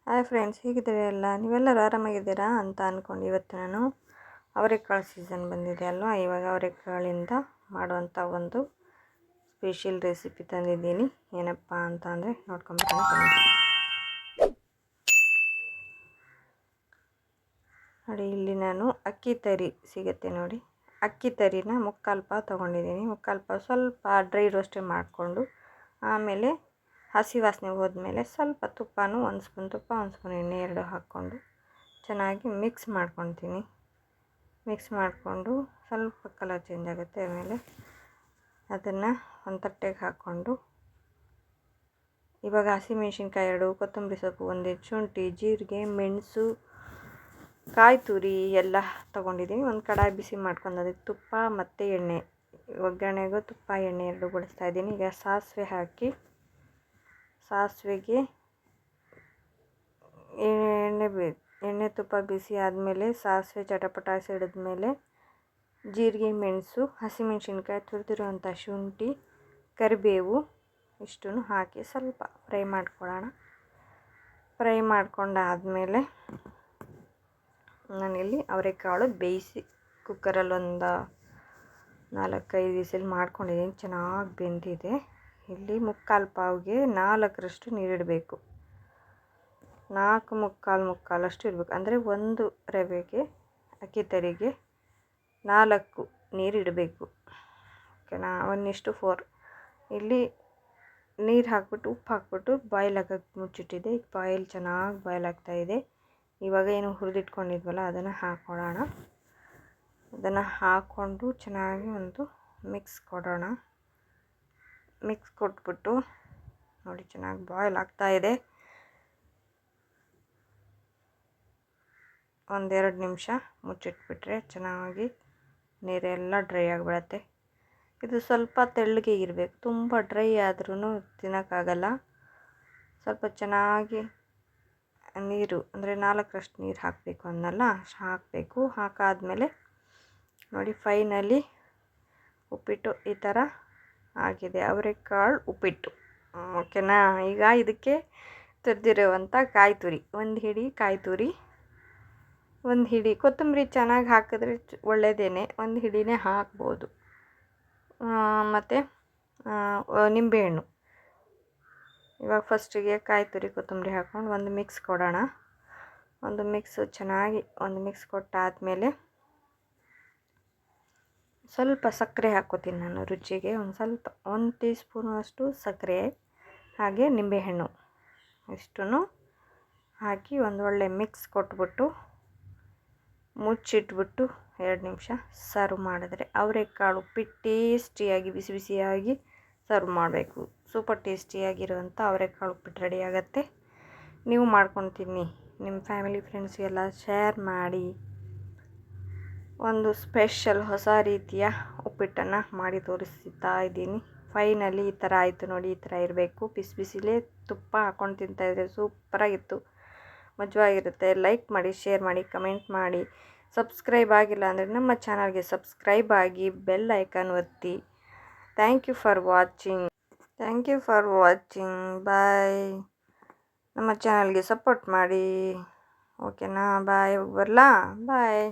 Hi friends, ಹೇಗಿದ್ದೀರಾ ಎಲ್ಲ? ನೀವೆಲ್ಲರೂ ಆರಾಮಾಗಿದ್ದೀರಾ ಅಂತ ಅಂದ್ಕೊಂಡು ಇವತ್ತು ನಾನು ಅವರೆಕಾಳು ಸೀಸನ್ ಬಂದಿದೆ ಅಲ್ವಾ, ಇವಾಗ ಅವರೆಕಾಳಿಂದ ಮಾಡುವಂಥ ಒಂದು ಸ್ಪೆಷಲ್ ರೆಸಿಪಿ ತಂದಿದ್ದೀನಿ. ಏನಪ್ಪ ಅಂತ ಅಂದರೆ ನೋಡ್ಕೊಂಬರೋಣ ಬನ್ನಿ. ನೋಡಿ, ಇಲ್ಲಿ ನಾನು ಅಕ್ಕಿ ತರಿ ಸಿಗುತ್ತೆ ನೋಡಿ, ಅಕ್ಕಿ ತರಿನ ಮುಕ್ಕಾಲು ಪಾವು ತೊಗೊಂಡಿದ್ದೀನಿ. ಮುಕ್ಕಾಲು ಪಾವು ಸ್ವಲ್ಪ ಡ್ರೈ ರೋಸ್ಟೇ ಮಾಡಿಕೊಂಡು ಆಮೇಲೆ ಹಸಿ ವಾಸನೆ ಹೋದ್ಮೇಲೆ ಸ್ವಲ್ಪ ತುಪ್ಪನೂ, ಒಂದು ಸ್ಪೂನ್ ತುಪ್ಪ, ಒಂದು ಸ್ಪೂನ್ ಎಣ್ಣೆ ಎರಡು ಹಾಕ್ಕೊಂಡು ಚೆನ್ನಾಗಿ ಮಿಕ್ಸ್ ಮಾಡ್ಕೊತೀನಿ. ಮಿಕ್ಸ್ ಮಾಡಿಕೊಂಡು ಸ್ವಲ್ಪ ಕಲರ್ ಚೇಂಜ್ ಆಗುತ್ತೆ. ಆಮೇಲೆ ಅದನ್ನು ಒಂದು ತಟ್ಟೆಗೆ ಹಾಕ್ಕೊಂಡು ಇವಾಗ ಹಸಿಮೆಣ್ಸಿನ್ಕಾಯಿ 2, ಕೊತ್ತಂಬರಿ ಸೊಪ್ಪು 1, ಶುಂಠಿ, ಜೀರಿಗೆ, ಮೆಣಸು, ಕಾಯಿ ತುರಿ ಎಲ್ಲ ತೊಗೊಂಡಿದ್ದೀನಿ. ಒಂದು ಕಡಾಯಿ ಬಿಸಿ ಮಾಡ್ಕೊಂಡು ಅದಕ್ಕೆ ತುಪ್ಪ ಮತ್ತು ಎಣ್ಣೆ, ಒಗ್ಗರಣೆಗೂ ತುಪ್ಪ ಎಣ್ಣೆ ಎರಡು ಬಳಸ್ತಾ ಇದ್ದೀನಿ. ಈಗ ಸಾಸಿವೆ ಹಾಕಿ ಸಾಸಿವೆಗೆ ಎಣ್ಣೆ ತುಪ್ಪ ಬಿಸಿ ಆದಮೇಲೆ ಸಾಸಿವೆ ಚಟಪಟ ಸಿಡಿದ್ಮೇಲೆ ಜೀರಿಗೆ, ಮೆಣಸು, ಹಸಿಮೆಣ್ಸಿನ್ಕಾಯಿ, ತುರಿದಿರುವಂಥ ಶುಂಠಿ, ಕರಿಬೇವು ಇಷ್ಟನ್ನು ಹಾಕಿ ಸ್ವಲ್ಪ ಫ್ರೈ ಮಾಡ್ಕೊಳ್ಳೋಣ. ಫ್ರೈ ಮಾಡ್ಕೊಂಡಾದಮೇಲೆ ನಾನಿಲ್ಲಿ ಅವರೆಕಾಳು ಬೇಯಿಸಿ ಕುಕ್ಕರಲ್ಲಿ ಒಂದು 4-5 ವಿಸಿಲ್ ಮಾಡ್ಕೊಂಡಿದ್ದೀನಿ. ಚೆನ್ನಾಗಿ ಬೆಂದಿದೆ. ಇಲ್ಲಿ ಮುಕ್ಕಾಲು ಪಾವಿಗೆ 4ರಷ್ಟು ನೀರಿಡಬೇಕು. 4 ಮುಕ್ಕಾಲಷ್ಟು ಇರಬೇಕು. ಅಂದರೆ ಒಂದು ರವೆಗೆ, ಅಕ್ಕಿ ತರಿಗೆ 4 ನೀರಿಡಬೇಕು. ಓಕೆನಾ? 1:4. ಇಲ್ಲಿ ನೀರು ಹಾಕ್ಬಿಟ್ಟು ಉಪ್ಪು ಹಾಕ್ಬಿಟ್ಟು ಬಾಯ್ಲ್ ಹಾಕಕ್ಕೆ ಮುಚ್ಚಿಟ್ಟಿದ್ದೆ. ಈಗ ಬಾಯ್ಲ್ ಚೆನ್ನಾಗಿ ಬಾಯ್ಲ್ ಆಗ್ತಾಯಿದೆ. ಇವಾಗ ಏನು ಹುರಿದಿಟ್ಕೊಂಡಿದ್ವಲ್ಲ ಅದನ್ನು ಹಾಕ್ಕೊಳ್ಳೋಣ. ಅದನ್ನು ಹಾಕ್ಕೊಂಡು ಚೆನ್ನಾಗಿ ಒಂದು ಮಿಕ್ಸ್ ಕೊಡೋಣ. ಮಿಕ್ಸ್ ಕೊಟ್ಬಿಟ್ಟು ನೋಡಿ, ಚೆನ್ನಾಗಿ ಬಾಯ್ಲ್ ಆಗ್ತಾಯಿದೆ. 1-2 ನಿಮಿಷ ಮುಚ್ಚಿಟ್ಬಿಟ್ರೆ ಚೆನ್ನಾಗಿ ನೀರೆಲ್ಲ ಡ್ರೈ ಆಗಿಬಿಡತ್ತೆ. ಇದು ಸ್ವಲ್ಪ ತೆಳ್ಳಗೆ ಇರಬೇಕು. ತುಂಬ ಡ್ರೈ ಆದ್ರೂ ತಿನ್ನೋಕ್ಕಾಗಲ್ಲ. ಸ್ವಲ್ಪ ಚೆನ್ನಾಗಿ ನೀರು, ಅಂದರೆ 4ರಷ್ಟು ನೀರು ಹಾಕಬೇಕು ಅನ್ನಲ್ಲ, ಹಾಕಬೇಕು. ಹಾಕಾದ್ಮೇಲೆ ನೋಡಿ, ಫೈನಲಿ ಉಪ್ಪಿಟ್ಟು ಈ ಥರ ಆಗಿದೆ. ಅವರೆಕಾಳು ಉಪ್ಪಿಟ್ಟು. ಓಕೆನಾ? ಈಗ ಇದಕ್ಕೆ ತುರಿದಿರುವಂಥ ಕಾಯಿ ತುರಿ, 1 ಹಿಡಿ ಕಾಯಿ ತುರಿ, 1 ಹಿಡಿ ಕೊತ್ತಂಬರಿ ಚೆನ್ನಾಗಿ ಹಾಕಿದ್ರೆ ಒಳ್ಳೆಯದೇನೆ, 1 ಹಿಡಿನೇ ಹಾಕ್ಬೋದು. ಮತ್ತು ನಿಂಬೆಹಣ್ಣು. ಇವಾಗ ಫಸ್ಟಿಗೆ ಕಾಯಿ ತುರಿ, ಕೊತ್ತಂಬರಿ ಹಾಕ್ಕೊಂಡು ಒಂದು ಮಿಕ್ಸ್ ಕೊಡೋಣ. ಒಂದು ಮಿಕ್ಸ್ ಕೊಟ್ಟಾದಮೇಲೆ ಸ್ವಲ್ಪ ಸಕ್ಕರೆ ಹಾಕ್ಕೋತೀನಿ ನಾನು ರುಚಿಗೆ. ಸ್ವಲ್ಪ 1 ಟೀ ಸ್ಪೂನಷ್ಟು ಸಕ್ಕರೆ, ಹಾಗೆ ನಿಂಬೆಹಣ್ಣು ಇಷ್ಟನ್ನು ಹಾಕಿ ಒಂದು ಒಳ್ಳೆ ಮಿಕ್ಸ್ ಕೊಟ್ಬಿಟ್ಟು ಮುಚ್ಚಿಟ್ಬಿಟ್ಟು 2 ನಿಮಿಷ ಸರ್ವ್ ಮಾಡಿದ್ರೆ ಅವರೆಕಾಳು ಉಪ್ಪಿಟ್ಟು ಟೇಸ್ಟಿಯಾಗಿ ಬಿಸಿ ಬಿಸಿಯಾಗಿ ಸರ್ವ್ ಮಾಡಬೇಕು. ಸೂಪರ್ ಟೇಸ್ಟಿಯಾಗಿರುವಂಥ ಅವರೆಕಾಳು ಉಪ್ಪಿಟ್ಟು ರೆಡಿ ಆಗುತ್ತೆ. ನೀವು ಮಾಡ್ಕೊಂಡು ತಿನ್ನಿ, ನಿಮ್ಮ ಫ್ಯಾಮಿಲಿ ಫ್ರೆಂಡ್ಸ್ಗೆಲ್ಲ ಶೇರ್ ಮಾಡಿ. ಒಂದು ಸ್ಪೆಷಲ್ ಹೊಸ ರೀತಿಯ ಉಪ್ಪಿಟ್ಟನ್ನು ಮಾಡಿ ತೋರಿಸ್ತಾ ಇದ್ದೀನಿ. ಫೈನಲಿ ಈ ಥರ ಆಯಿತು ನೋಡಿ. ಈ ಥರ ಇರಬೇಕು. ಬಿಸಿ ಬಿಸಿಲೇ ತುಪ್ಪ ಹಾಕ್ಕೊಂಡು ತಿಂತಾಯಿದ್ರೆ ಸೂಪರಾಗಿತ್ತು, ಮಜವಾಗಿರುತ್ತೆ. ಲೈಕ್ ಮಾಡಿ, ಶೇರ್ ಮಾಡಿ, ಕಮೆಂಟ್ ಮಾಡಿ. ಸಬ್ಸ್ಕ್ರೈಬ್ ಆಗಿಲ್ಲ ಅಂದರೆ ನಮ್ಮ ಚಾನಲ್ಗೆ ಸಬ್ಸ್ಕ್ರೈಬ್ ಆಗಿ ಬೆಲ್ ಐಕಾನ್ ಒತ್ತಿ. Thank you for watching. Bye. ನಮ್ಮ ಚಾನಲ್ಗೆ ಸಪೋರ್ಟ್ ಮಾಡಿ. ಓಕೆನಾ? ಬಾಯ್. ಬರಲಾ? ಬಾಯ್.